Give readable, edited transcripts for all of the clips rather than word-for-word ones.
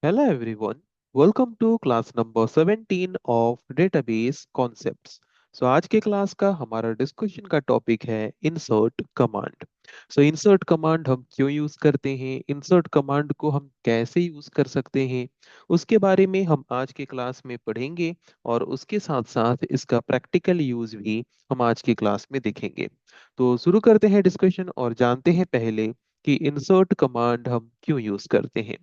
Hello everyone, welcome to class number 17 of database concepts. आज के class का हमारा डिस्कशन का टॉपिक है इंसर्ट कमांड। इंसर्ट कमांड हम क्यों यूज करते हैं, इंसर्ट कमांड को हम कैसे यूज कर सकते हैं, उसके बारे में हम आज के क्लास में पढ़ेंगे और उसके साथ साथ इसका प्रैक्टिकल यूज भी हम आज की क्लास में देखेंगे। तो शुरू करते हैं डिस्कशन और जानते हैं पहले कि इंसर्ट कमांड हम क्यों यूज करते हैं।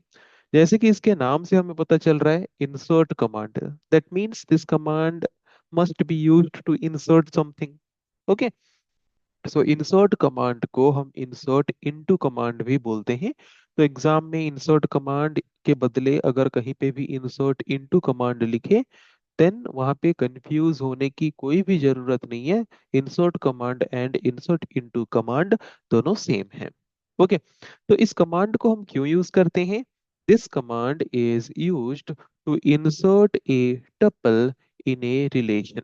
जैसे कि इसके नाम से हमें पता चल रहा है insert command, that means this command must be used to insert something. Okay, insert command को हम इंसर्ट इनटू कमांड भी बोलते हैं। तो एग्जाम में इंसर्ट कमांड के बदले अगर कहीं पे भी इंसर्ट इनटू कमांड लिखे, देन वहां पे कंफ्यूज होने की कोई भी जरूरत नहीं है। Insert command and insert into command दोनों सेम है। ओके, तो इस कमांड को हम क्यों यूज करते हैं? This command is used to insert a tuple in a relation.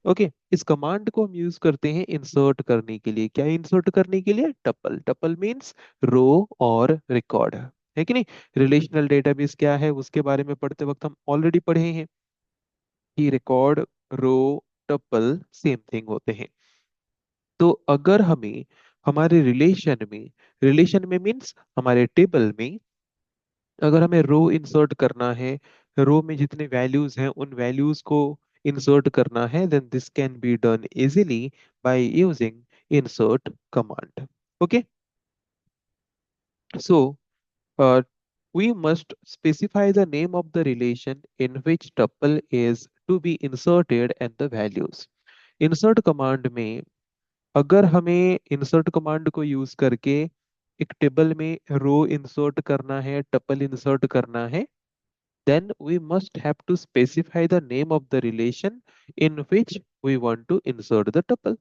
Okay, इस कमांड को हम यूज करते हैं इंसर्ट करने के लिए। क्या इंसर्ट करने के लिए? टपल। टपल मीन्स रो और रिकॉर्ड, है कि नहीं? रिलेशनल डेटाबेस क्या है उसके बारे में पढ़ते वक्त हम ऑलरेडी पढ़े हैं कि रिकॉर्ड, रो, टपल सेम थिंग होते हैं। तो अगर हमें हमारे रिलेशन में मीन्स हमारे टेबल में अगर हमें रो इंसर्ट करना है, रो में जितने वैल्यूज हैं उन वैल्यूज को इंसर्ट करना है, then this can be done easily by using insert command. Okay, so we must specify the name of the relation in which tuple is to be inserted and the values. Insert command में अगर हमें insert command को use करके एक table में रो insert करना है, tuple insert करना है, then we must have to specify the name of the relation in which we want to insert the tuple.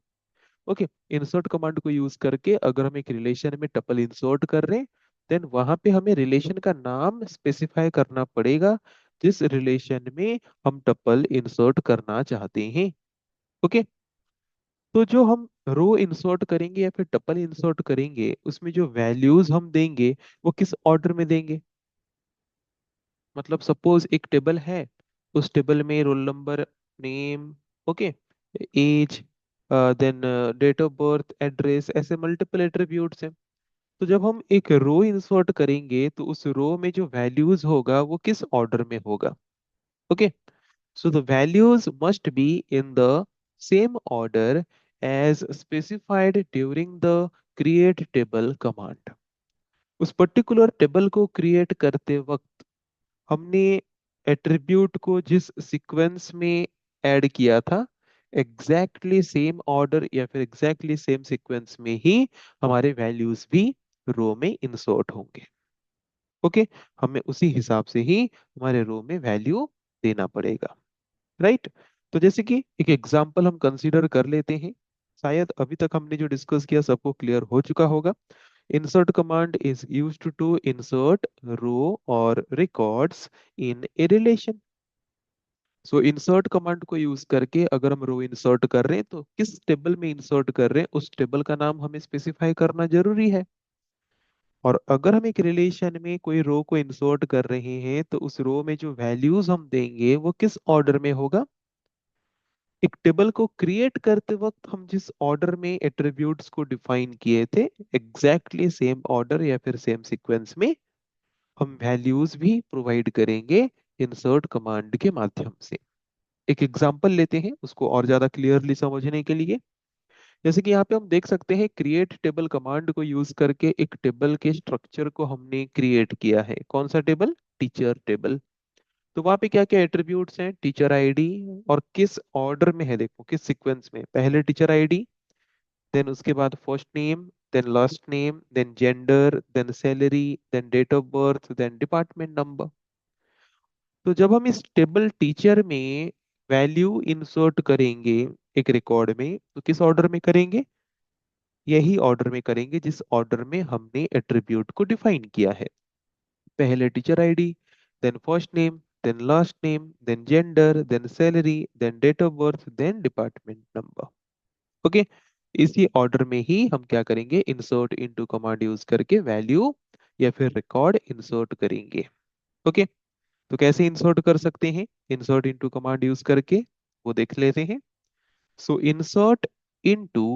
Okay, insert command को यूज करके अगर हम एक रिलेशन में टपल इंसर्ट कर रहे हैं, देन वहां पे हमें रिलेशन का नाम स्पेसिफाई करना पड़ेगा जिस रिलेशन में हम टपल इंसर्ट करना चाहते हैं। ओके, तो जो हम रो इंसर्ट करेंगे या फिर टपल इंसर्ट करेंगे उसमें जो वैल्यूज हम देंगे वो किस ऑर्डर में देंगे? मतलब सपोज एक टेबल है, उस टेबल में roll number, name, okay, age, then date of birth, address, ऐसे मल्टीपल एट्रीब्यूट्स हैं। तो जब हम एक रो इंसर्ट करेंगे तो उस रो में जो वैल्यूज होगा वो किस ऑर्डर में होगा? Okay, so the values must be in the same order as specified during the create table command. उस पर्टिकुलर टेबल को क्रिएट करते वक्त हमने एट्रीब्यूट को जिस सीक्वेंस में ऐड किया था, एग्जैक्टली सेम ऑर्डर या फिर एग्जैक्टली सेम सीक्वेंस में ही हमारे वैल्यूज भी रो में इंसर्ट होंगे। ओके, हमें उसी हिसाब से ही हमारे रो में वैल्यू देना पड़ेगा, राइट? तो जैसे कि एक एग्जांपल हम कंसीडर कर लेते हैं, शायद अभी तक हमने जो डिस्कस किया सबको क्लियर हो चुका होगा। Insert command is used to insert row or records in a relation. Insert command को यूज करके अगर हम रो इंसर्ट कर रहे हैं तो किस टेबल में इंसर्ट कर रहे हैं उस टेबल का नाम हमें स्पेसिफाई करना जरूरी है। और अगर हम एक रिलेशन में कोई रो को इंसर्ट कर रहे हैं तो उस रो में जो वैल्यूज हम देंगे वो किस ऑर्डर में होगा? एक टेबल को क्रिएट करते वक्त हम जिस ऑर्डर में एट्रीब्यूट्स को डिफाइन किए थे, एग्जैक्टली सेम ऑर्डर या फिर सेम सीक्वेंस में हम वैल्यूज भी प्रोवाइड करेंगे इंसर्ट कमांड के माध्यम से। एक एग्जांपल लेते हैं उसको और ज्यादा क्लियरली समझने के लिए। जैसे कि यहाँ पे हम देख सकते हैं क्रिएट टेबल कमांड को यूज करके एक टेबल के स्ट्रक्चर को हमने क्रिएट किया है। कौन सा टेबल? Teacher table. तो वहाँ पे क्या क्या एट्रीब्यूट्स हैं? टीचर आईडी, और किस ऑर्डर में है देखो, किस सीक्वेंस में? पहले टीचर आईडी, देन उसके बाद first name, then last name, then gender, then salary, then date of birth, then department number. तो जब हम इस टेबल टीचर में वैल्यू इंसर्ट करेंगे एक रिकॉर्ड में तो किस ऑर्डर में करेंगे? यही ऑर्डर में करेंगे जिस ऑर्डर में हमने एट्रीब्यूट को डिफाइन किया है। पहले teacher ID, then first name, then last name, then gender, then salary, then date of birth, then department number. Okay, इसी ऑर्डर में ही हम क्या करेंगे? इंसर्ट इनटू कमांड यूज करके वैल्यू या फिर रिकॉर्ड इंसर्ट करेंगे। ओके, तो कैसे इंसर्ट कर सकते हैं, इंसर्ट इनटू कमांड यूज करके वो देख लेते हैं। सो इंसर्ट इनटू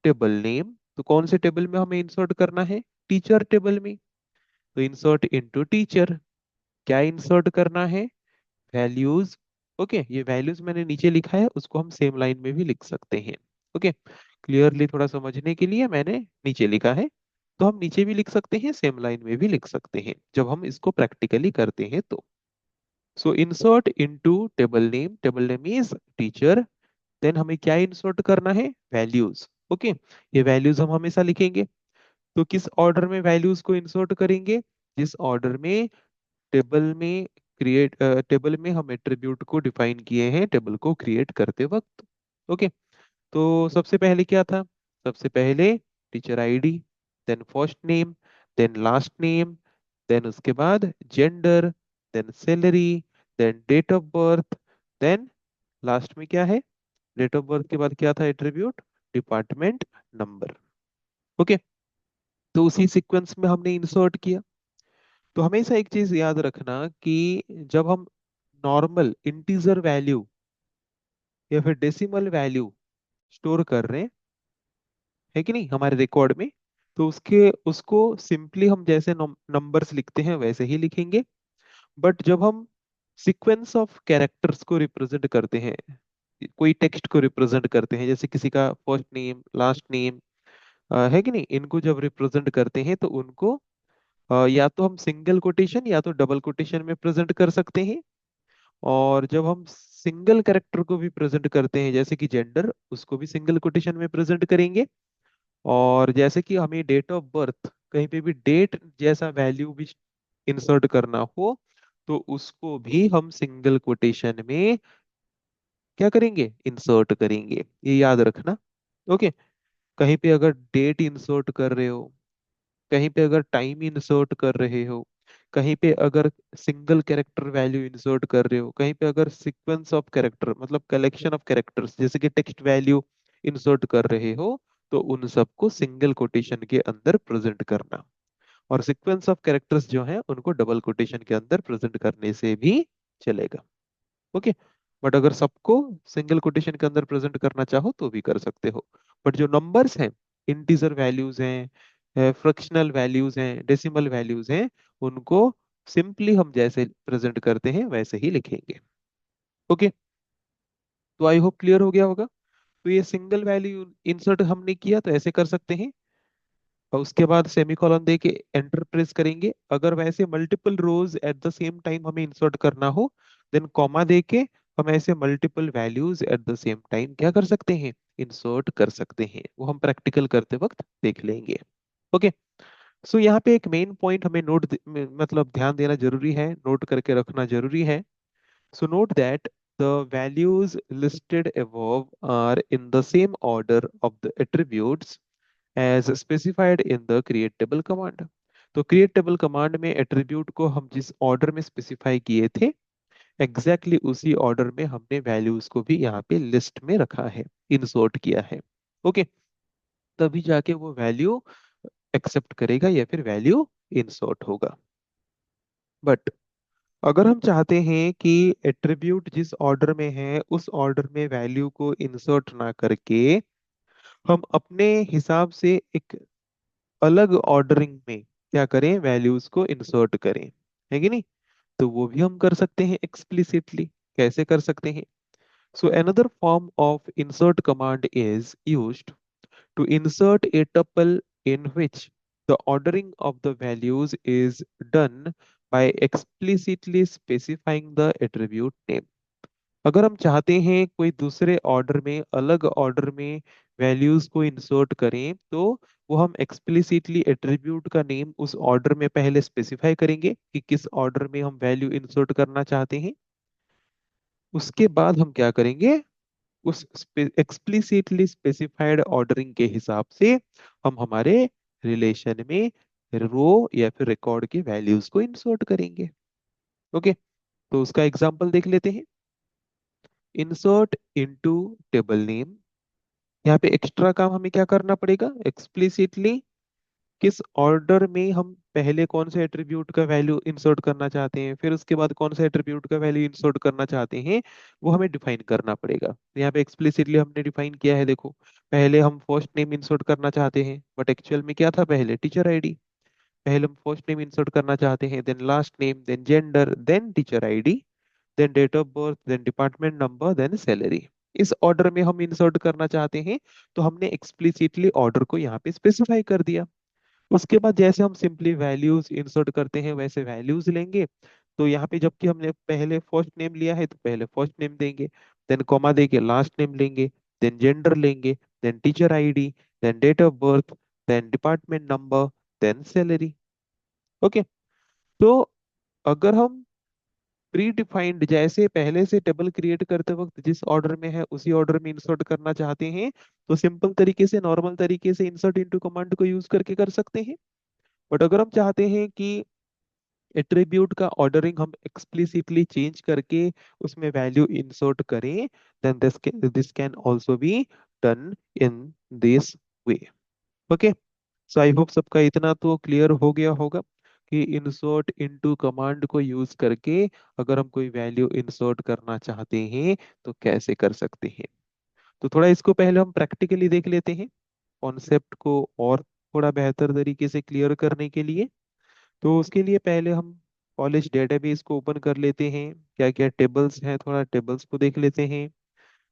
टेबल नेम, तो कौन से टेबल में हमें इंसर्ट करना है, टीचर टेबल में। तो इंसर्ट इनटू टीचर, क्या इंसर्ट करना है, वैल्यूज। ओके, ये वैल्यूज मैंने नीचे लिखा है, उसको हम सेम लाइन में भी लिख सकते हैं। ओके, क्लियरली थोड़ा समझने के लिए मैंने नीचे लिखा है, तो हम नीचे भी लिख सकते हैं, सेम लाइन में भी लिख सकते हैं जब हम इसको प्रैक्टिकली करते हैं तो। So insert into table name is teacher, then हमें क्या इंसर्ट करना है, वैल्यूज। ओके, ये वैल्यूज हम हमेशा लिखेंगे। तो किस ऑर्डर में वैल्यूज को इंसर्ट करेंगे, जिस ऑर्डर में टेबल में टेबल में हम एट्रीब्यूट को डिफाइन किए हैं टेबल को क्रिएट करते वक्त। ओके, तो सबसे पहले क्या था, सबसे पहले teacher ID, then first name, then last name, then उसके बाद gender, then salary, then date of birth, then last में क्या है, डेट ऑफ बर्थ के बाद क्या था एट्रीब्यूट, डिपार्टमेंट नंबर। ओके, तो उसी सीक्वेंस में हमने इंसर्ट किया। तो हमेशा एक चीज याद रखना कि जब हम नॉर्मल इंटीजर वैल्यू या फिर डेसिमल वैल्यू स्टोर कर रहे हैं, है कि नहीं, हमारे रिकॉर्ड में, तो उसके उसको सिंपली हम जैसे नंबर्स लिखते हैं वैसे ही लिखेंगे। बट जब हम सीक्वेंस ऑफ कैरेक्टर्स को रिप्रेजेंट करते हैं, कोई टेक्स्ट को रिप्रेजेंट करते हैं, जैसे किसी का फर्स्ट नेम लास्ट नेम, है कि नहीं, इनको जब रिप्रेजेंट करते हैं तो उनको या तो हम सिंगल कोटेशन या तो डबल कोटेशन में प्रेजेंट कर सकते हैं। और जब हम सिंगल कैरेक्टर को भी प्रेजेंट करते हैं, जैसे कि जेंडर, उसको भी सिंगल कोटेशन में प्रेजेंट करेंगे। और जैसे कि हमें डेट ऑफ बर्थ, कहीं पे भी डेट जैसा वैल्यू भी इंसर्ट करना हो, तो उसको भी हम सिंगल कोटेशन में क्या करेंगे, इंसर्ट करेंगे, ये याद रखना। ओके, कहीं पे अगर डेट इंसर्ट कर रहे हो, कहीं पे अगर टाइम इंसर्ट कर रहे हो, कहीं पे अगर सिंगल कैरेक्टर वैल्यू इंसर्ट कर रहे हो, कहीं पे अगर सीक्वेंस ऑफ कैरेक्टर मतलब कलेक्शन ऑफ कैरेक्टर्स जैसे कि टेक्स्ट वैल्यू इंसर्ट कर रहे हो, तो उन सबको सिंगल कोटेशन के अंदर प्रेजेंट करना। और सीक्वेंस ऑफ कैरेक्टर्स जो है उनको डबल कोटेशन के अंदर प्रेजेंट करने से भी चलेगा। ओके, बट अगर सबको सिंगल कोटेशन के अंदर प्रेजेंट करना चाहो तो भी कर सकते हो। बट जो नंबर्स हैं, इंटीजर वैल्यूज हैं, फ्रैक्शनल वैल्यूज हैं, डेसिमल वैल्यूज हैं, उनको सिंपली हम जैसे प्रेजेंट करते हैं वैसे ही लिखेंगे। ओके, तो आई होप क्लियर हो गया होगा। तो ये सिंगल वैल्यू इंसर्ट हमने किया तो ऐसे कर सकते हैं, और उसके बाद सेमीकोलन दे के एंटर प्रेस करेंगे। अगर वैसे multiple rows at the same time हमें इंसर्ट करना हो, देन कॉमा दे के हम ऐसे multiple values at the same time क्या कर सकते हैं, इंसर्ट कर सकते हैं। वो हम प्रैक्टिकल करते वक्त देख लेंगे। ओके, सो यहाँ पे एक मेन पॉइंट हमें मतलब ध्यान देना जरूरी है, नोट करके रखना जरूरी है। So note that the values listed above are in the same order of the attributes as specified in the create table command। तो create table command में एट्रीब्यूट को हम जिस ऑर्डर में स्पेसिफाई किए थे, एग्जैक्टली उसी ऑर्डर में हमने वैल्यूज को भी यहाँ पे लिस्ट में रखा है, इंसर्ट किया है। ओके, तभी जाके वो वैल्यू एक्सेप्ट करेगा या फिर वैल्यू इंसर्ट होगा। बट अगर हम चाहते हैं कि एट्रीब्यूट जिस ऑर्डर में है उस ऑर्डर में वैल्यू को इंसर्ट ना करके हम अपने हिसाब से एक अलग ऑर्डरिंग में क्या करें, वैल्यूज को इंसर्ट करें, है कि नहीं, तो वो भी हम कर सकते हैं एक्सप्लिसिटली। कैसे कर सकते हैं, so another form of insert command is used to insert a tuple in which the ordering of the values is done by explicitly specifying the attribute name। अगर हम चाहते हैं कोई दूसरे ऑर्डर में, अलग ऑर्डर में वैल्यूज को इंसर्ट करें, तो वो हम एक्सप्लिसिटली एट्रीब्यूट का नेम उस ऑर्डर में पहले स्पेसिफाई करेंगे कि किस ऑर्डर में हम वैल्यू इंसर्ट करना चाहते हैं। उसके बाद हम क्या करेंगे, उस एक्सप्लिसिटली स्पेसिफाइड ऑर्डरिंग के हिसाब से हम हमारे रिलेशन में रो या फिर रिकॉर्ड की वैल्यूज को इंसर्ट करेंगे। ओके, तो उसका एग्जांपल देख लेते हैं। इंसर्ट इनटू टेबल नेम, यहाँ पे एक्स्ट्रा काम हमें क्या करना पड़ेगा, एक्सप्लिसिटली किस ऑर्डर में हम पहले कौन से एट्रीब्यूट का वैल्यू इंसर्ट करना चाहते हैं, फिर उसके बाद कौन सा एट्रीब्यूट का वैल्यू इंसर्ट करना चाहते हैं, वो हमें डिफाइन करना पड़ेगा। यहाँ पे एक्सप्लिसिटली हमने डिफाइन किया है, देखो। पहले हम फर्स्ट नेम इंसर्ट करना चाहते हैं, बट एक्चुअल में क्या था, पहले टीचर आईडी। पहले हम फर्स्ट नेम इंसर्ट करना चाहते हैं, then last name, then gender, then teacher ID, then date of birth, then department number, then salary. इस ऑर्डर में हम इंसर्ट करना चाहते हैं, तो हमने एक्सप्लिसिटली ऑर्डर को यहाँ पे स्पेसिफाई कर दिया। उसके बाद जैसे हम सिंपली वैल्यूज इंसर्ट करते हैं वैसे वैल्यूज लेंगे। तो यहाँ पे जबकि हमने पहले फर्स्ट नेम लिया है तो पहले फर्स्ट नेम देंगे, देन कॉमा देके लास्ट नेम लेंगे, देन जेंडर लेंगे, then teacher ID, then date of birth, then department number, then salary. Okay. तो अगर हम प्री डिफाइंड जैसे पहले से टेबल क्रिएट करते वक्त जिस ऑर्डर में है उसी ऑर्डर में इंसर्ट करना चाहते हैं, तो सिंपल तरीके से नॉर्मल तरीके से इंसर्ट इनटू कमांड को यूज करके कर सकते हैं। बट अगर हम चाहते हैं कि एट्रीब्यूट का ऑर्डरिंग हम एक्सप्लिसिटली चेंज करके उसमें वैल्यू इंसर्ट करें, then this can also be done in this way. Okay. So I hope सबका इतना तो क्लियर हो गया होगा कि इंसर्ट इनटू कमांड को यूज करके अगर हम कोई वैल्यू इंसर्ट करना चाहते हैं तो कैसे कर सकते हैं। तो थोड़ा इसको पहले हम प्रैक्टिकली देख लेते हैं, कॉन्सेप्ट को और थोड़ा बेहतर तरीके से क्लियर करने के लिए। तो उसके लिए पहले हम कॉलेज डेटाबेस को ओपन कर लेते हैं, क्या क्या टेबल्स हैं थोड़ा टेबल्स को देख लेते हैं।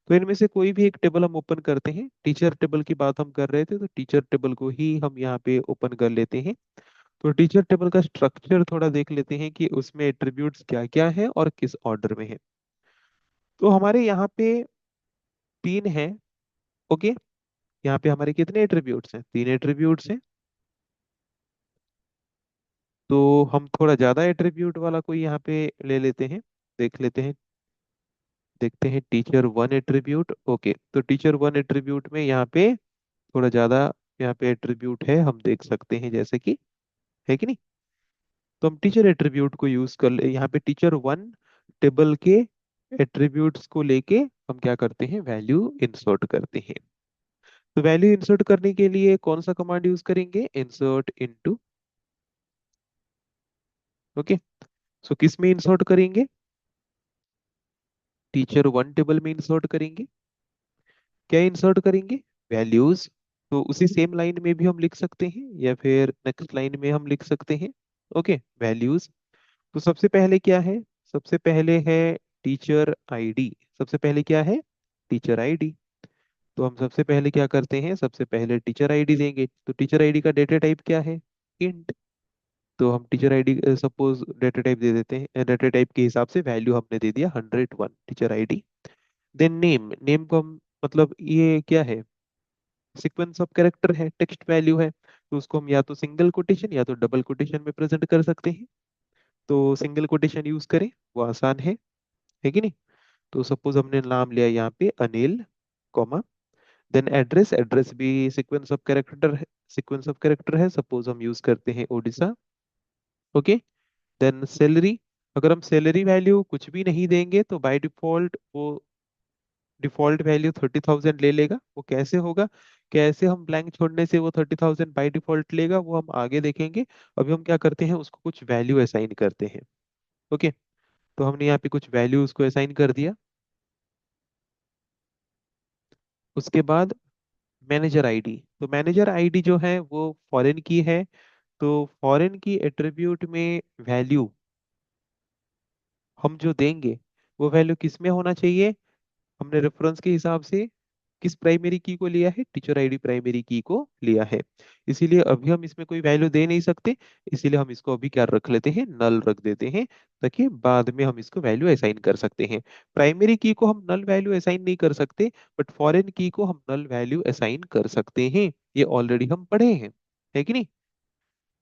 तो इनमें से कोई भी एक टेबल हम ओपन करते हैं, टीचर टेबल की बात हम कर रहे थे तो टीचर टेबल को ही हम यहाँ पे ओपन कर लेते हैं। तो टीचर टेबल का स्ट्रक्चर थोड़ा देख लेते हैं कि उसमें एट्रीब्यूट्स क्या क्या है और किस ऑर्डर में है। तो हमारे यहाँ पे तीन है। ओके। यहाँ पे हमारे कितने एट्रीब्यूट्स हैं, तीन एट्रीब्यूट्स हैं। तो हम थोड़ा ज्यादा एट्रीब्यूट वाला कोई यहाँ पे ले लेते हैं, देख लेते हैं। देखते हैं टीचर वन एट्रीब्यूट। ओके, तो टीचर वन एट्रीब्यूट में यहाँ पे थोड़ा ज्यादा यहाँ पे एट्रीब्यूट है, हम देख सकते हैं जैसे कि, है कि नहीं। तो हम टीचर एट्रीब्यूट को यूज कर ले, यहाँ पे टीचर वन टेबल के एट्रीब्यूट्स को लेके हम क्या करते हैं, वैल्यू इंसर्ट करते हैं। तो वैल्यू इंसर्ट करने के लिए कौन सा कमांड यूज करेंगे, इंसर्ट इनटू। ओके। सो किस में इंसर्ट करेंगे, टीचर वन टेबल में इंसर्ट करेंगे। क्या इंसर्ट करेंगे, वैल्यूज। तो उसी सेम लाइन में भी हम लिख सकते हैं या फिर नेक्स्ट लाइन में हम लिख सकते हैं। Okay, values. तो सबसे पहले क्या है, सबसे पहले है टीचर आईडी। सबसे पहले क्या है, टीचर आईडी। तो हम सबसे पहले क्या करते हैं, सबसे पहले टीचर आईडी देंगे। तो टीचर आईडी का डेटा टाइप क्या है, इंट। तो हम teacher ID suppose data type दे देते हैं, डेटा टाइप के हिसाब से वैल्यू हमने दे दिया 101 teacher ID. Then name, name को हम मतलब ये क्या है, सीक्वेंस ऑफ कैरेक्टर है, टेक्स्ट वैल्यू है, तो उसको हम या तो सिंगल कोटेशन या तो डबल कोटेशन में प्रेजेंट कर सकते हैं। तो सिंगल कोटेशन यूज करें, वो आसान है कि नहीं। तो सपोज हमने नाम लिया यहाँ पे Anil, comma, then address, address भी सीक्वेंस ऑफ कैरेक्टर है, सीक्वेंस ऑफ कैरेक्टर है, सपोज हम यूज करते हैं ओडिशा। ओके। देन सैलरी, अगर हम सैलरी वैल्यू कुछ भी नहीं देंगे तो बाय डिफॉल्ट वो डिफॉल्ट वैल्यू 30,000 ले लेगा। वो कैसे होगा, कैसे हम ब्लैंक छोड़ने से वो 30,000 बाय डिफॉल्ट लेगा, वो हम आगे देखेंगे। अभी हम क्या करते हैं, उसको कुछ वैल्यू असाइन करते हैं। ओके। तो हमने यहाँ पे कुछ वैल्यू उसको असाइन कर दिया। उसके बाद मैनेजर आईडी, तो मैनेजर आईडी जो है वो फॉरेन की है। तो फॉरेन की एट्रीब्यूट में वैल्यू हम जो देंगे वो वैल्यू किस में होना चाहिए, हमने रेफरेंस के हिसाब से किस प्राइमरी की को लिया है, टीचर आईडी प्राइमरी की को लिया है। इसीलिए अभी हम इसमें कोई वैल्यू दे नहीं सकते, इसीलिए हम इसको अभी क्या रख लेते हैं, नल रख देते हैं, ताकि बाद में हम इसको वैल्यू असाइन कर सकते हैं। प्राइमरी की को हम नल वैल्यू असाइन नहीं कर सकते, बट फॉरेन की को हम नल वैल्यू असाइन कर सकते हैं। ये ऑलरेडी हम पढ़े हैं, है कि नहीं।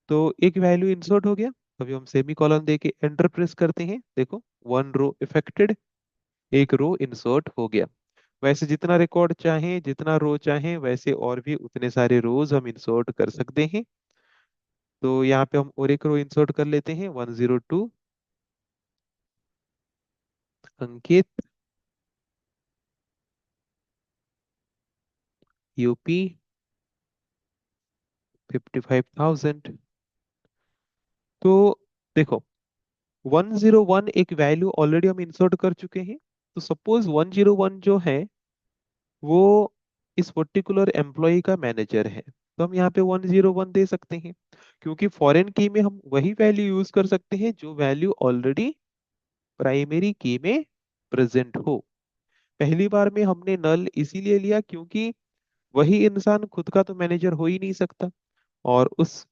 तो एक वैल्यू इंसर्ट हो गया। अभी हम सेमी कॉलन दे के एंटर प्रेस करते हैं, देखो वन रो इफेक्टेड, एक रो इंसर्ट हो गया। वैसे जितना रिकॉर्ड चाहें, जितना रो चाहें, वैसे और भी उतने सारे रोज हम इंसर्ट कर सकते हैं। तो यहाँ पे हम और एक रो इंसर्ट कर लेते हैं, 102 अंकित, यूपी, 55,000। तो देखो 101 एक वैल्यू ऑलरेडी हम इंसर्ट कर चुके हैं। तो सपोज 101 जो है वो इस पर्टिकुलर एम्प्लॉय का मैनेजर है, तो हम यहाँ पे 101 दे सकते हैं, क्योंकि फॉरेन की में हम वही वैल्यू यूज कर सकते हैं जो वैल्यू ऑलरेडी प्राइमरी की में प्रेजेंट हो। पहली बार में हमने नल इसीलिए लिया क्योंकि वही इंसान खुद का तो मैनेजर हो ही नहीं सकता, और उस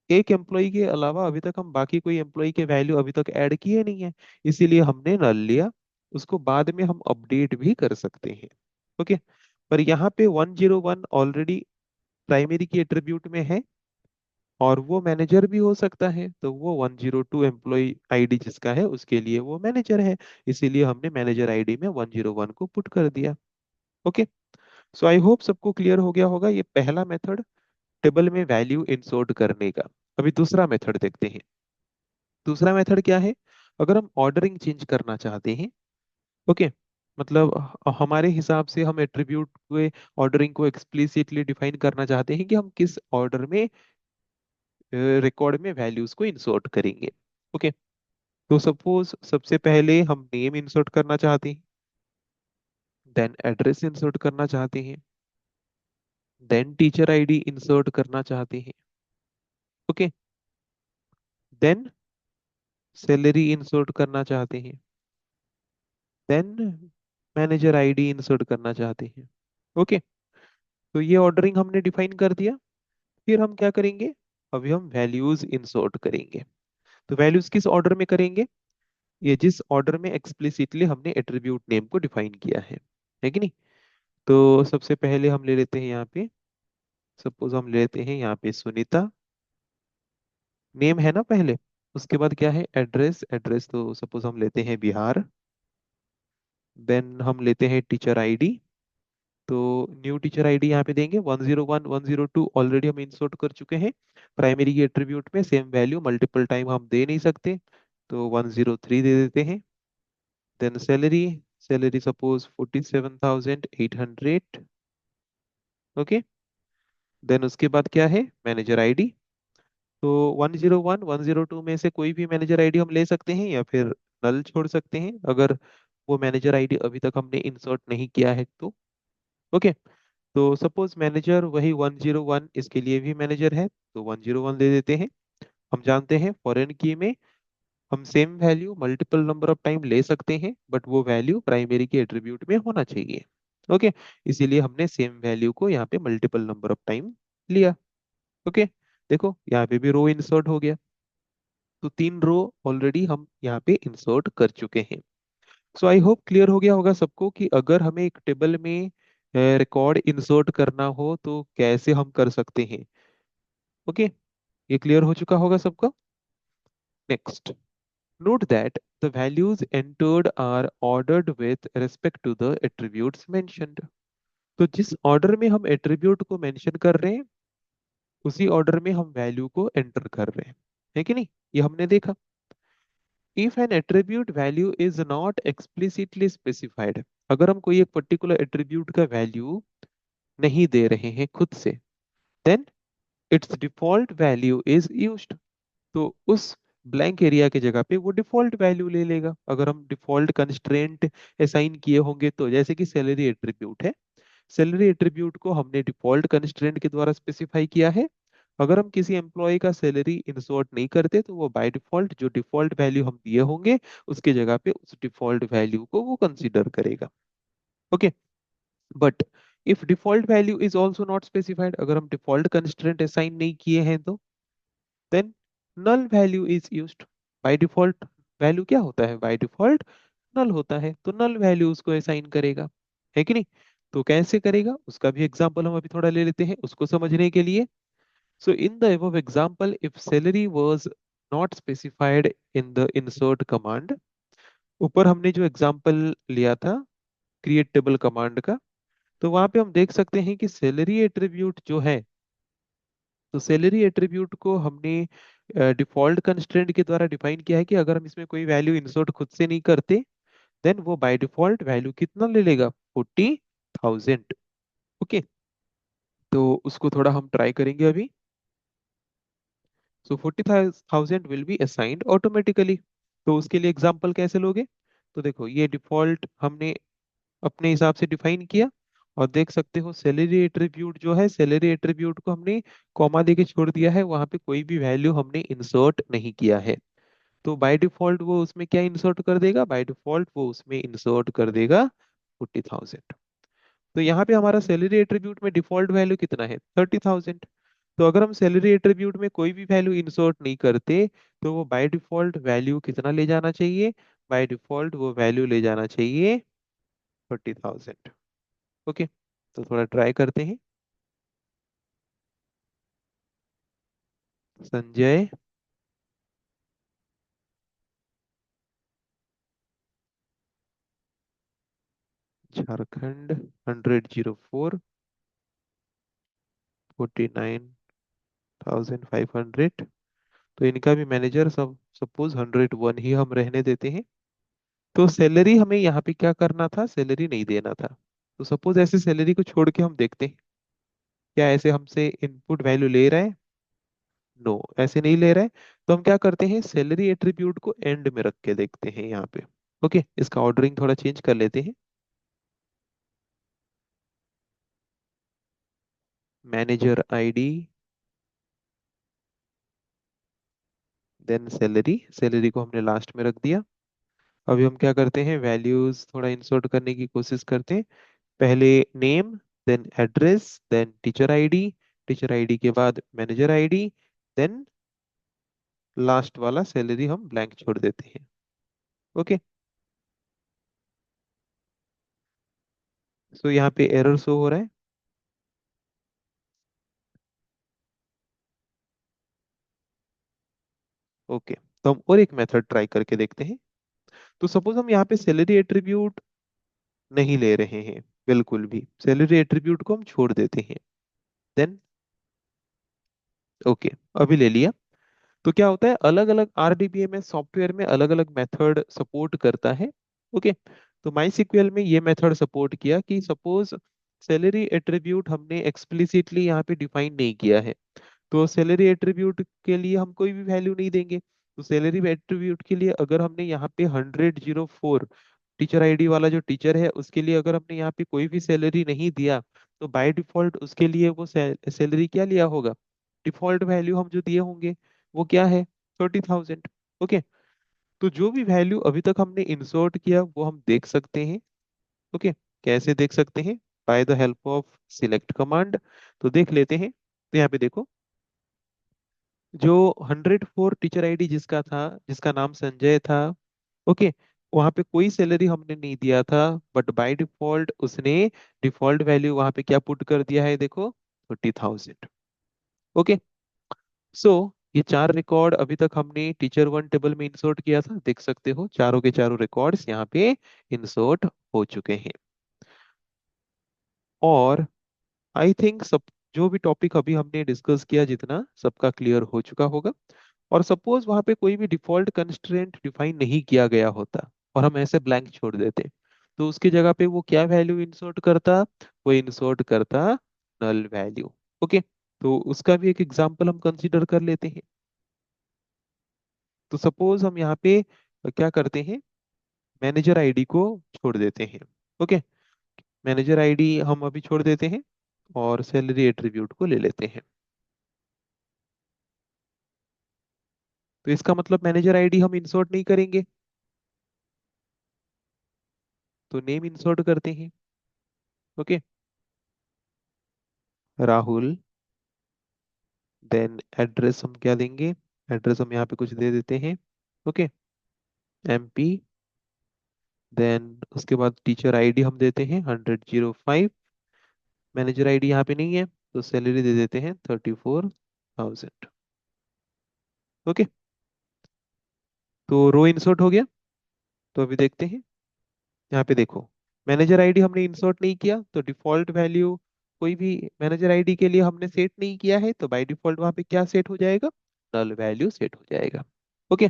एक एम्प्लॉय के अलावा अभी तक हम बाकी कोई एम्प्लॉय के वैल्यू अभी तक ऐड किए नहीं है, इसीलिए हमने नल लिया। उसको बाद में हम अपडेट भी कर सकते हैं। ओके। पर यहाँ पे 101 ऑलरेडी प्राइमरी की एट्रीब्यूट में है, और वो मैनेजर भी हो सकता है, तो वो 102 एम्प्लॉय आईडी जिसका है उसके लिए वो मैनेजर है, इसीलिए हमने मैनेजर आईडी में 101 को पुट कर दिया। ओके। सो आई होप सबको क्लियर हो गया होगा ये पहला मेथड, टेबल में वैल्यू इंसर्ट करने का। अभी दूसरा मेथड देखते हैं। दूसरा मेथड क्या है? अगर हम ऑर्डरिंग चेंज करना चाहते हैं, ओके, मतलब हमारे हिसाब से हम एट्रीब्यूट को ऑर्डरिंग को एक्सप्लिसिटली डिफाइन करना चाहते हैं कि हम किस ऑर्डर में रिकॉर्ड में वैल्यूज को इंसर्ट करेंगे। ओके। तो सपोज सबसे पहले हम नेम इंसर्ट करना चाहते हैं, देन एड्रेस इंसर्ट करना चाहते हैं, देन टीचर आईडी इंसर्ट करना चाहते हैं। ओके। देन सैलरी इंसर्ट करना चाहते हैं, देन मैनेजर आईडी इंसर्ट करना चाहते हैं। ओके। तो ये ऑर्डरिंग हमने डिफाइन कर दिया। फिर हम क्या करेंगे? अभी हम वैल्यूज इंसर्ट करेंगे। तो वैल्यूज किस ऑर्डर में करेंगे? ये जिस ऑर्डर में एक्सप्लिसिटली हमने एट्रीब्यूट नेम को डिफाइन किया है कि नहीं? तो सबसे पहले हम ले लेते हैं यहाँ पे, सपोज हम ले लेते हैं यहाँ पे सुनीता, नेम है ना पहले। उसके बाद क्या है? एड्रेस। एड्रेस तो सपोज हम लेते हैं बिहार। देन हम लेते हैं टीचर आईडी। तो न्यू टीचर आईडी यहाँ पे देंगे 101 102 ऑलरेडी हम इंसर्ट कर चुके हैं। प्राइमरी की एट्रीब्यूट में सेम वैल्यू मल्टीपल टाइम हम दे नहीं सकते, तो 103 दे देते हैं। Then salary, salary suppose 47,800। Okay. Then उसके बाद क्या है? Manager ID. तो 101 102 में से कोई भी मैनेजर आईडी हम ले सकते हैं या फिर नल छोड़ सकते हैं अगर वो मैनेजर आईडी अभी तक हमने इंसर्ट नहीं किया है तो। ओके। तो सपोज मैनेजर वही 101 इसके लिए भी मैनेजर है, तो 101 दे देते हैं। हम जानते हैं फॉरेन की में हम same value multiple number of time ले सकते हैं, बट वो वैल्यू प्राइमरी के एट्रीब्यूट में होना चाहिए। ओके। इसीलिए हमने सेम वैल्यू को यहाँ पे मल्टीपल नंबर ऑफ टाइम लिया। ओके। देखो यहाँ पे भी रो इंसर्ट हो गया। तो 3 रो ऑलरेडी हम यहाँ पे इंसर्ट कर चुके हैं। सो आई होप क्लियर हो गया होगा सबको कि अगर हमें एक टेबल में रिकॉर्ड इंसर्ट करना हो तो कैसे हम कर सकते हैं। ओके। ये क्लियर हो चुका होगा सबका। Next, note that the values entered are ordered with respect to the attributes mentioned। तो जिस ऑर्डर में हम एट्रीब्यूट को मेंशन कर रहे हैं उसी ऑर्डर में हम वैल्यू को एंटर कर रहे हैं, है कि नहीं? ये हमने देखा। If N attribute value is not explicitly specified, अगर हम कोई एक पर्टिकुलर एट्रीब्यूट का वैल्यू नहीं दे रहे हैं खुद से, then its default value is used. तो उस ब्लैंक एरिया के जगह पे वो डिफॉल्ट वैल्यू ले लेगा। अगर हम डिफॉल्ट कंस्ट्रेंट असाइन किए होंगे तो जैसे कि सैलरी एट्रीब्यूट है, सैलरी एट्रीब्यूट को हमने डिफॉल्ट कंस्ट्रेंट के द्वारा स्पेसिफाई किया है। अगर हम किसी एम्प्लॉय का सैलरी इंसर्ट नहीं करते तो वो बाय डिफॉल्ट जो डिफॉल्ट वैल्यू हम दिए होंगे उसके जगह पे उस डिफॉल्ट वैल्यू को वो कंसीडर करेगा। Okay. But if default value is also not specified, अगर हम डिफॉल्ट कंस्ट्रेंट असाइन नहीं किए हैं तो then null value is used. By default value क्या होता है? बाय डिफॉल्ट नल होता है, तो नल वैल्यू उसको असाइन करेगा, है कि नहीं? तो कैसे करेगा उसका भी एग्जांपल हम अभी थोड़ा ले लेते हैं उसको समझने के लिए। So in the above example, if salary was not specified in the insert command, ऊपर हमने जो एग्जांपल लिया था क्रिएट टेबल कमांड का, तो वहां पे हम देख सकते हैं कि सैलरी एट्रीब्यूट जो है, तो सैलरी एट्रीब्यूट को हमने डिफॉल्ट कंस्ट्रेंट के द्वारा डिफाइन किया है कि अगर हम इसमें कोई वैल्यू इंसर्ट खुद से नहीं करते देन वो बाय डिफॉल्ट वैल्यू कितना ले लेगा? 40,000। ओके। तो उसको थोड़ा हम ट्राई करेंगे अभी। सो 40,000 विल बी असाइंड ऑटोमेटिकली। तो उसके लिए एग्जांपल कैसे लोगे? तो देखो, ये डिफॉल्ट हमने अपने हिसाब से डिफाइन किया। और देख सकते हो सैलरी एट्रीब्यूट जो है, सैलरी एट्रीब्यूट को हमने कॉमा देके छोड़ दिया है, वहां पे कोई भी वैल्यू हमने इंसर्ट नहीं किया है। तो बाय डिफॉल्ट वो उसमें क्या इंसर्ट कर देगा? बाय डिफॉल्ट वो उसमें इंसर्ट कर देगा 40,000। तो यहाँ पे हमारा सैलरी एट्रीब्यूट में डिफॉल्ट वैल्यू कितना है? 30,000। तो अगर हम सैलरी एट्रीब्यूट में कोई भी वैल्यू इंसर्ट नहीं करते, तो वो बाय डिफॉल्ट वैल्यू कितना ले जाना चाहिए? बाय डिफॉल्ट वो वैल्यू ले जाना चाहिए 30,000। ओके, तो थोड़ा ट्राई करते हैं। संजय झारखंड 100, 49,500। तो इनका भी मैनेजर सब सपोज 101 ही हम रहने देते हैं। तो सैलरी हमें यहाँ पे क्या करना था? सैलरी नहीं देना था। तो सपोज ऐसे सैलरी को छोड़ के हम देखते हैं, क्या ऐसे हमसे इनपुट वैल्यू ले रहा है? नो, ऐसे नहीं ले रहा है। तो हम क्या करते हैं, सैलरी एट्रीब्यूट को एंड में रख के देखते हैं यहाँ पे। ओके, इसका ऑर्डरिंग थोड़ा चेंज कर लेते हैं। Manager ID, then salary, salary को हमने लास्ट में रख दिया। अभी हम क्या करते हैं, वैल्यूज थोड़ा इंसर्ट करने की कोशिश करते हैं। पहले name, then address, then teacher ID, teacher ID के बाद मैनेजर आईडी, देन लास्ट वाला सैलरी हम ब्लैंक छोड़ देते हैं। ओके, सो यहाँ पे एरर शो हो रहा है। ओके, तो हम और एक मेथड ट्राई करके देखते हैं। तो सपोज हम यहाँ पे सैलरी एट्रीब्यूट नहीं ले रहे हैं, बिल्कुल भी सैलरी एट्रीब्यूट को हम छोड़ देते हैं। देन ओके, अभी ले लिया। तो क्या होता है, अलग अलग आरडीबीएमएस सॉफ्टवेयर में अलग अलग मेथड सपोर्ट करता है। ओके, तो माई सीक्वल में ये मेथड सपोर्ट किया कि सपोज सैलरी एट्रीब्यूट हमने एक्सप्लिसिटली यहाँ पे डिफाइन नहीं किया है। तो सैलरी एट्रीब्यूट के लिए हम कोई भी वैल्यू नहीं देंगे। तो सैलरी एट्रीब्यूट के लिए अगर हमने यहाँ पे 104 टीचर आईडी वाला जो टीचर है उसके लिए अगर हमने यहाँ पे कोई भी सैलरी नहीं दिया, तो बाय डिफॉल्ट उसके लिए वो सैलरी क्या लिया होगा? डिफॉल्ट वैल्यू हम जो दिए होंगे वो क्या है? 30,000। ओके, तो जो भी वैल्यू अभी तक हमने इंसर्ट किया वो हम देख सकते हैं। ओके, कैसे देख सकते हैं? By the help of select command. तो देख लेते हैं। तो यहाँ पे देखो, जो 104 टीचर आईडी जिसका था, जिसका नाम संजय था, ओके, वहां पे कोई सैलरी हमने नहीं दिया था। बट बाय डिफॉल्ट उसने डिफॉल्ट वैल्यू वहां पे क्या पुट कर दिया है? देखो, 30,000। ओके, सो ये चार रिकॉर्ड अभी तक हमने टीचर वन टेबल में इंसर्ट किया था, देख सकते हो चारों के चारों रिकॉर्ड्स यहाँ पे इंसर्ट हो चुके हैं। और आई थिंक सब जो भी टॉपिक अभी हमने डिस्कस किया जितना सबका क्लियर हो चुका होगा। और सपोज वहां पे कोई भी डिफॉल्ट कंस्ट्रेंट डिफाइन नहीं किया गया होता और हम ऐसे ब्लैंक छोड़ देते, तो उसकी जगह पे वो क्या वैल्यू इंसर्ट करता? वो इंसर्ट करता नल वैल्यू। ओके, तो उसका भी एक एग्जांपल हम कंसीडर कर लेते हैं। तो सपोज हम यहाँ पे क्या करते हैं, मैनेजर आईडी को छोड़ देते हैं। ओके, मैनेजर आईडी हम अभी छोड़ देते हैं और सैलरी एट्रीब्यूट को ले लेते हैं। तो इसका मतलब मैनेजर आईडी हम इंसर्ट नहीं करेंगे, तो नेम इंसर्ट करते हैं। ओके, राहुल, देन एड्रेस हम क्या देंगे? एड्रेस हम यहाँ पे कुछ दे देते हैं। ओके, एमपी, देन उसके बाद टीचर आईडी हम देते हैं 100, मैनेजर आईडी यहाँ पे नहीं है, तो सैलरी दे देते हैं 34,000। ओके, तो रो इंसर्ट हो गया। तो अभी देखते हैं, यहाँ पे देखो, मैनेजर आईडी हमने इंसर्ट नहीं किया तो डिफॉल्ट वैल्यू कोई भी मैनेजर आईडी के लिए हमने सेट नहीं किया है, तो बाय डिफॉल्ट वहाँ पे क्या सेट हो जाएगा? नल वैल्यू सेट हो जाएगा। ओके,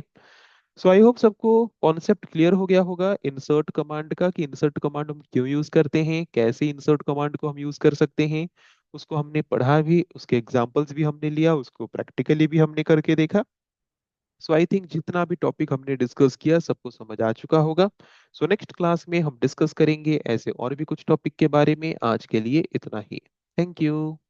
सो आई होप सबको कॉन्सेप्ट क्लियर हो गया होगा इंसर्ट कमांड का, कि इंसर्ट कमांड हम क्यों यूज करते हैं, कैसे इंसर्ट कमांड को हम यूज कर सकते हैं। उसको हमने पढ़ा भी, उसके एग्जाम्पल्स भी हमने लिया, उसको प्रैक्टिकली भी हमने करके देखा। सो आई थिंक जितना भी टॉपिक हमने डिस्कस किया सबको समझ आ चुका होगा। सो नेक्स्ट क्लास में हम डिस्कस करेंगे ऐसे और भी कुछ टॉपिक के बारे में। आज के लिए इतना ही। Thank you.